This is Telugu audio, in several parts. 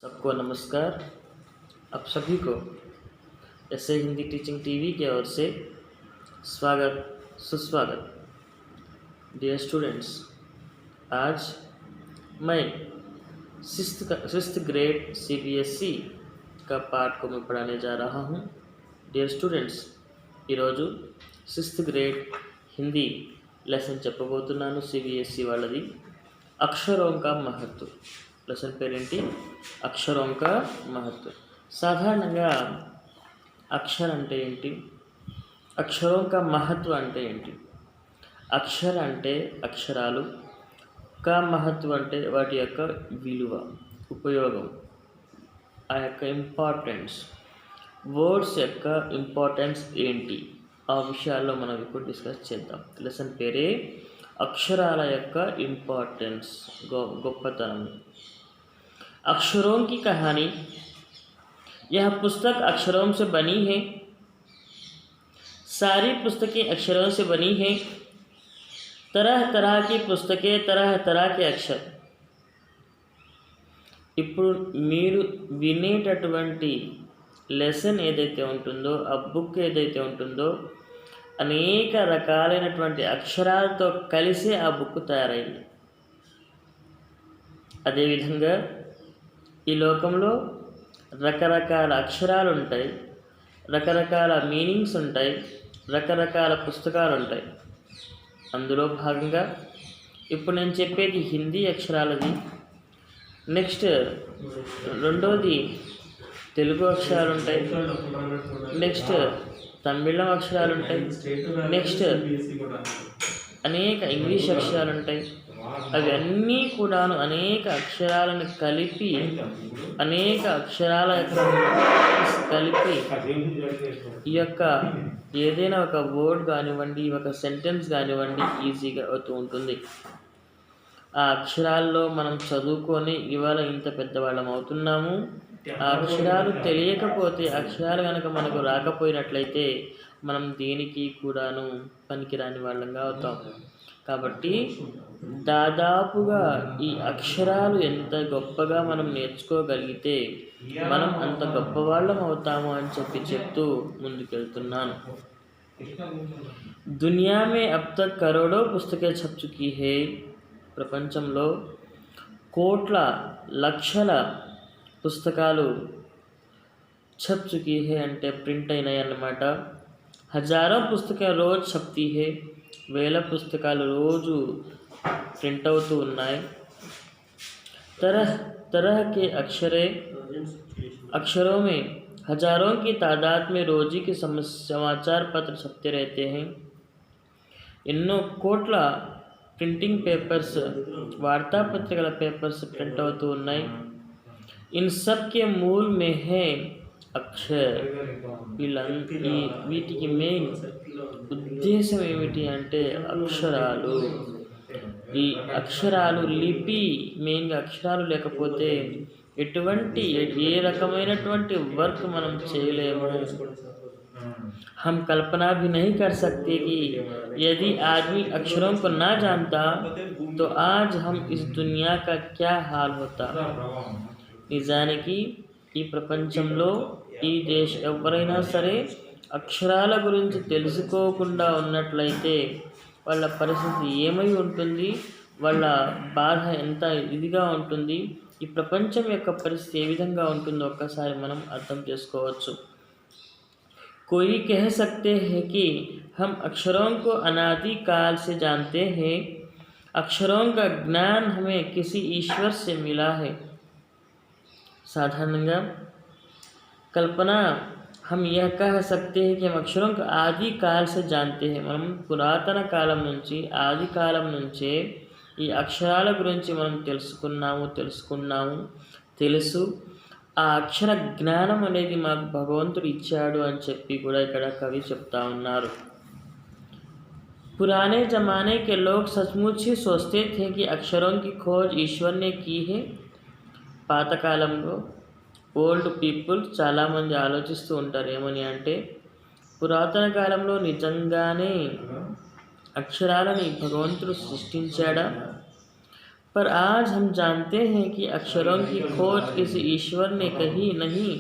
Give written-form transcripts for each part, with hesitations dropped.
सबको नमस्कार। आप सभी को ऐसे हिंदी टीचिंग टीवी की ओर से स्वागत सुस्वागत। डियर स्टूडेंट्स, आज मैं सिक्स्थ ग्रेड सीबीएसई का पाठ को मैं पढ़ाने जा रहा हूँ। डियर स्टूडेंट्स, ఈరోజు సిక్స్త్ గ్రేడ్ హిందీ లెసన్ చెప్పబోతున్నాను. సిబిఎస్ఈ వాళ్ళది అక్షరోं का महत्व. లెసన్ పేరేంటి? అక్షరోं का महत्व. సాధారణంగా అక్షర్ అంటే ఏంటి, అక్షరోं का महत्व అంటే ఏంటి? అక్షర్ అంటే అక్షరాలు, కా మహత్వ అంటే వాటి యొక్క విలువ, ఉపయోగం, ఆ యొక్క ఇంపార్టెన్స్, వర్డ్స్ యొక్క ఇంపార్టెన్స్ ఏంటి, ఆ విషయాల్లో మనం ఇప్పుడు డిస్కస్ చేద్దాం. లెసన్ పేరే అక్షరాల యొక్క ఇంపార్టెన్స్, గొప్పతనం. अक्षरों की कहानी. यह पुस्तक अक्षरों से बनी है. सारी पुस्तकें अक्षरों से बनी हैं. तरह तरह की पुस्तकें, तरह तरह के अक्षर. ఇప్పుడు మీరు వినేటటువంటి లెసన్ ఏదైతే ఉంటుందో, ఆ బుక్ ఏదైతే ఉంటుందో, అనేక రకాలైనటువంటి అక్షరాలతో కలిసి ఆ బుక్ తయారైంది. అదేవిధంగా ఈ లోకంలో రకరకాల అక్షరాలు ఉంటాయి, రకరకాల మీనింగ్స్ ఉంటాయి, రకరకాల పుస్తకాలు ఉంటాయి. అందులో భాగంగా ఇప్పుడు నేను చెప్పేది హిందీ అక్షరాలది. నెక్స్ట్ రెండోది తెలుగు అక్షరాలు ఉంటాయి. నెక్స్ట్ తమిళం అక్షరాలు ఉంటాయి. నెక్స్ట్ అనేక ఇంగ్లీష్ అక్షరాలు ఉంటాయి. అవి అన్నీ కూడాను అనేక అక్షరాలను కలిపి, అనేక అక్షరాల కలిపి ఈ యొక్క ఏదైనా ఒక వర్డ్ కానివ్వండి, ఒక సెంటెన్స్ కానివ్వండి ఈజీగా అవుతూ ఉంటుంది. ఆ అక్షరాల్లో మనం చదువుకొని ఇవాళ ఇంత పెద్దవాళ్ళం అవుతున్నాము. ఆ అక్షరాలు తెలియకపోతే, అక్షరాలు కనుక మనకు రాకపోయినట్లయితే మనం దేనికి కూడాను పనికిరాని వాళ్ళంగా అవుతాం. కాబట్టి దాదాపుగా ఈ అక్షరాలు ఎంత గొప్పగా మనం నేర్చుకోగలిగితే మనం అంత గొప్పవాళ్ళం అవుతాము అని చెప్తూ ముందుకెళ్తున్నాను. దునియా మే అబ్ తక్ కరోడో పుస్తకే ఛప్ చుకీ హై. ప్రపంచంలో కోట్ల లక్షల పుస్తకాలు ఛప్ చుకీ హై అంటే ప్రింట్ అయినాయి అన్నమాట. హజారో పుస్తకాలు రోజు ఛప్తీ హై. వేల పుస్తకాలు రోజు प्रिंट అవుతూ ఉన్నాయి. तरह तरह के अक्षरों में हजारों की तादाद में रोजी के समाचार पत्र छपते रहते हैं. ఎన్నో కోట్ల ప్రింటింగ్ పేపర్స్, వార్తాపత్రికల పేపర్స్ ప్రింట్ అవుతూ ఉన్నాయి. ఇన్ సబ్ కే మూల్ మే హై అక్షర్. వీటికి మెయిన్ ఉద్దేశం ఏమిటి అంటే అక్షరాలు. ఈ అక్షరాలు, లిపి, మెయిన్గా అక్షరాలు లేకపోతే ఎటువంటి ఏ రకమైనటువంటి వర్క్ మనం చేయలేము. हम कल्पना भी नहीं कर सकते कि यदि आदमी अक्षरों को ना जानता तो आज हम इस दुनिया का क्या हाल होता. నిజానికి ఈ ప్రపంచంలో ఈ ఎవరైనా సరే అక్షరాల గురించి తెలుసుకోకుండా ఉన్నట్లయితే వాళ్ళ పరిస్థితి ఏమై ఉంటుంది, వాళ్ళ బాధ ఎంత ఇదిగా ఉంటుంది, ఈ ప్రపంచం యొక్క పరిస్థితి ఏ విధంగా ఉంటుందో ఒక్కసారి మనం అర్థం చేసుకోవచ్చు. कोई कह सकते हैं कि हम अक्षरों को अनादि काल से जानते हैं. अक्षरों का ज्ञान हमें किसी ईश्वर से मिला है. साधारणंगा कल्पना हम यह कह सकते हैं कि हम अक्षरों को आदि काल से जानते हैं. మనం పురాతన కాలం నుంచి, ఆది కాలం నుంచే ఈ అక్షరాల గురించి మనం తెలుసుకున్నాము, తెలుసు. ఆ అక్షర జ్ఞానం అనేది మాకు భగవంతుడు ఇచ్చాడు అని చెప్పి కూడా ఇక్కడ కవి చెప్తా ఉన్నారు. पुराने ज़माने के लोग सचमुच ही सोचते थे कि अक्षरों की खोज ईश्वर ने की है. పాతకాలంలో ఓల్డ్ పీపుల్ చాలామంది ఆలోచిస్తూ ఉంటారు ఏమని అంటే, పురాతన కాలంలో నిజంగానే అక్షరాలని భగవంతుడు సృష్టించాడా. पर आज हम जानते हैं कि अक्षरों की खोज किसी ईश्वर ने कही नहीं,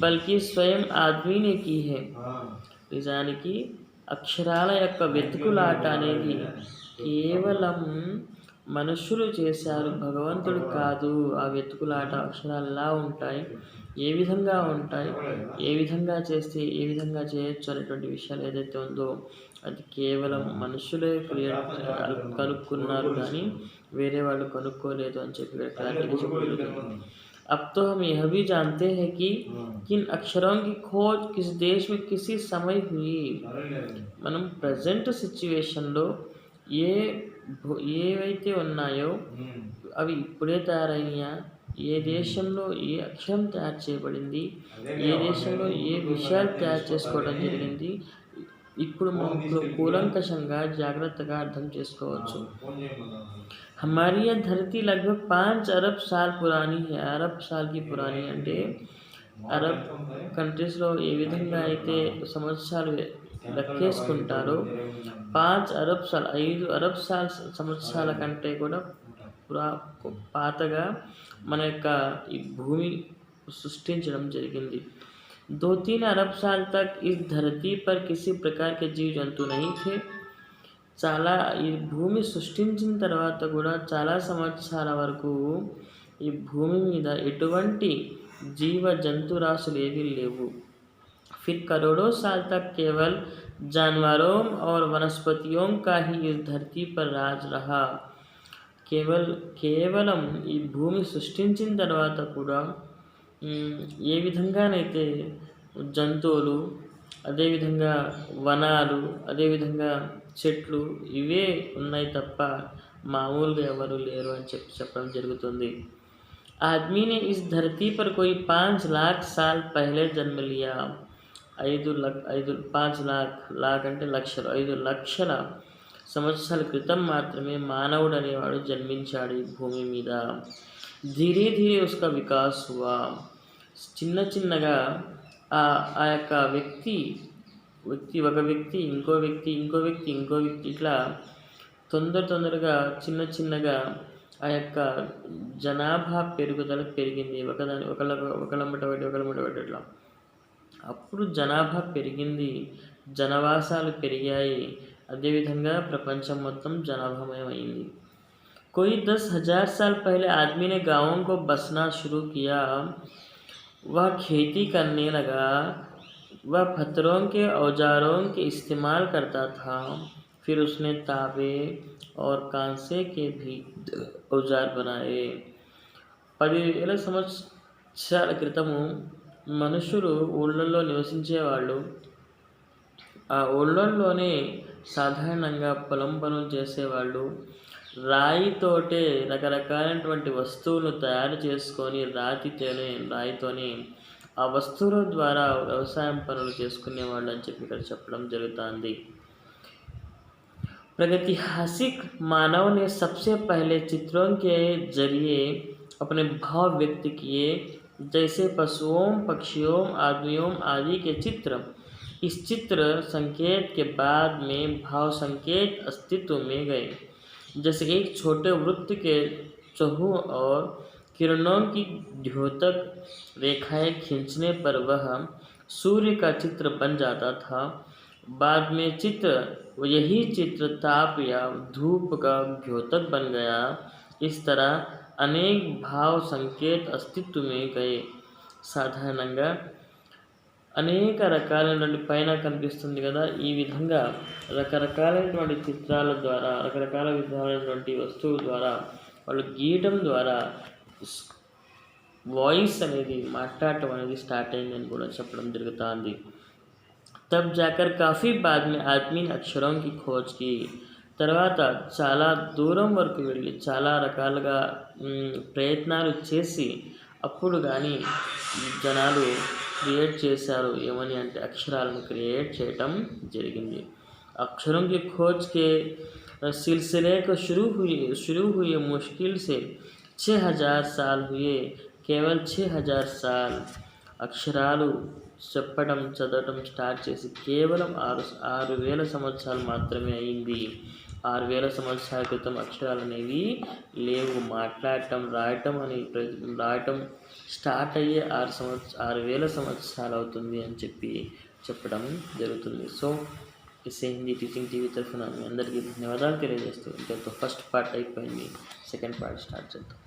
बल्कि स्वयं आदमी ने की है। నిజానికి అక్షరాల యొక్క వెతుకులాట అనేది కేవలం మనుషులు చేశారు, భగవంతుడు కాదు. ఆ వెతుకులాట అక్షరాలు ఎలా ఉంటాయి, ఏ విధంగా ఉంటాయి, ఏ విధంగా చేస్తే ఏ విధంగా చేయొచ్చు అనేటువంటి విషయాలు ఏదైతే ఉందో అది కేవలం మనుషులే కనుక్కున్నారు, కానీ వేరే వాళ్ళు కనుక్కోలేదు అని చెప్పి క్లారిటీగా చెప్పగలుగుతారు. अब तो हम यह भी जानते हैं कि किन अक्षरों की खोज किस देश में किसी समय हुई. మనం ప్రజెంట్ సిచ్యువేషన్లో ఏవైతే ఉన్నాయో అవి ఇప్పుడే తయారయ్యా, ఏ దేశంలో ఏ అక్షరం తయారు చేయబడింది, ఏ దేశంలో ఏ విషయాలు తయారు చేసుకోవడం జరిగింది, ఇప్పుడు మనం కూలంకషంగా జాగ్రత్తగా అర్థం చేసుకోవచ్చు. हमारी यह धरती लगभग 5 अरब साल पुरानी है. अरब साल की पुरानी అంటే అరబ్ కంట్రీస్లో ఏ విధంగా అయితే సంవత్సరాలు లెక్కేసుకుంటారో 5 అరబ్ సాల్ 5 అరబ్ సాల్ సంవత్సరాల కంటే కూడా పాతగా మన యొక్క ఈ భూమి సృష్టించడం జరిగింది. 2-3 अरब साल तक इस धरती पर किसी प्रकार के जीव जंतु नहीं थे. చాలా ఈ భూమి సృష్టించిన తర్వాత కూడా చాలా సంవత్సరాల వరకు ఈ భూమి మీద ఎటువంటి జీవ జంతు రాశులు ఏవీ లేవు. फिर करोड़ों साल तक केवल जानवरों और वनस्पतियों का ही इस धरती पर राज रहा. కేవలం ఈ భూమి సృష్టించిన తర్వాత కూడా ఏ విధంగానైతే జంతువులు, అదేవిధంగా వనాలు, అదేవిధంగా చెట్లు ఇవే ఉన్నాయి తప్ప మామూలుగా ఎవరు లేరు అని చెప్పడం జరుగుతుంది. आदमी ने इस धरती पर कोई 5 लाख साल पहले जन्म लिया. 5 लाख అంటే లక్షలు, 5 లక్షల సంవత్సరాల క్రితం మాత్రమే మానవుడు అనేవాడు జన్మించాడు ఈ భూమి మీద. ధీరే ధీరే उसका विकास हुआ. చిన్న చిన్నగా ఆ యొక్క వ్యక్తి ఒక వ్యక్తి ఇంకో వ్యక్తి ఇట్లా తొందరగా చిన్నగా ఆ యొక్క జనాభా పెరుగుదల పెరిగింది. ఒకళ్ళమ్మట ఇట్లా. అప్పుడు జనాభా పెరిగింది, జనవాసాలు పెరిగాయి, అదేవిధంగా ప్రపంచం మొత్తం జనాభామయమైంది. कोई 10,000 साल पहले आदमी ने गाँवों को बसना शुरू किया. वह खेती करने लगा. वह पत्थरों के औजारों के इस्तेमाल करता था. फिर उसने तांबे और कांसे के भी औजार बनाए. 10,000 సంవత్సరాల క్రితము మనుషులు ఊళ్ళల్లో నివసించేవాళ్ళు. ఆ ఊళ్ళల్లోనే సాధారణంగా పొలం పనులు చేసేవాళ్ళు. రాయితోటే రకరకాలైనటువంటి వస్తువులు తయారు చేసుకొని రాయితోనే ఆ వస్తువుల ద్వారా వ్యవసాయం పనులు చేసుకునేవాళ్ళు అని చెప్పి ఇక్కడ చెప్పడం జరుగుతుంది. प्रागैतिहासिक मानव ने सबसे पहले चित्रों के जरिए अपने भाव व्यक्त किए, जैसे पशुओं, पक्षियों, आदमियों आदि के चित्र. इस चित्र संकेत के बाद में भाव संकेत अस्तित्व में गए. जैसे एक छोटे वृत्त के चौहू और किरणों की द्योतक रेखाएं खींचने पर वह सूर्य का चित्र बन जाता था. बाद में यही चित्र ताप या धूप का द्योतक बन गया. इस तरह అనేక భావ సంకేత అస్తిత్వ में गए. సాధారణంగా అనేక రకాలైనటువంటి పైన కనిపిస్తుంది కదా, ఈ విధంగా రకరకాలైనటువంటి చిత్రాల ద్వారా, రకరకాల విధాలైనటువంటి వస్తువుల ద్వారా వాళ్ళు గీయటం ద్వారా వాయిస్ అనేది మాట్లాడటం అనేది స్టార్ట్ అయిందని కూడా చెప్పడం జరుగుతుంది. तब जाकर काफ़ी बाद में आदमी ने अक्षरों की खोज की. తర్వాత చాలా దూరం వరకు వెళ్ళి చాలా రకాలుగా ప్రయత్నాలు చేసి అప్పుడు కానీ జనాలు క్రియేట్ చేశారు. ఏమని అంటే అక్షరాలను క్రియేట్ చేయటం జరిగింది. अक्षरों की खोज के सिलसिले को शुरू हुए मुश्किल से 6,000 साल हुए. केवल 6,000 साल అక్షరాలు చెప్పడం చదవటం స్టార్ట్ చేసి కేవలం 6,000 సంవత్సరాలు మాత్రమే అయింది. 6000 సంవత్సరాల క్రితం అక్షరాలు అనేవి లేవు. మాట్లాడటం రాయటం స్టార్ట్ అయ్యే 6000 సంవత్సరాలు అవుతుంది అని చెప్పడం జరుగుతుంది. సో హిందీ టీచింగ్ టీవీ తరఫున మీ అందరికీ ధన్యవాదాలు తెలియజేస్తూ ఇంతతో ఫస్ట్ పార్ట్ అయిపోయింది. సెకండ్ పార్ట్ స్టార్ట్ చేద్దాం.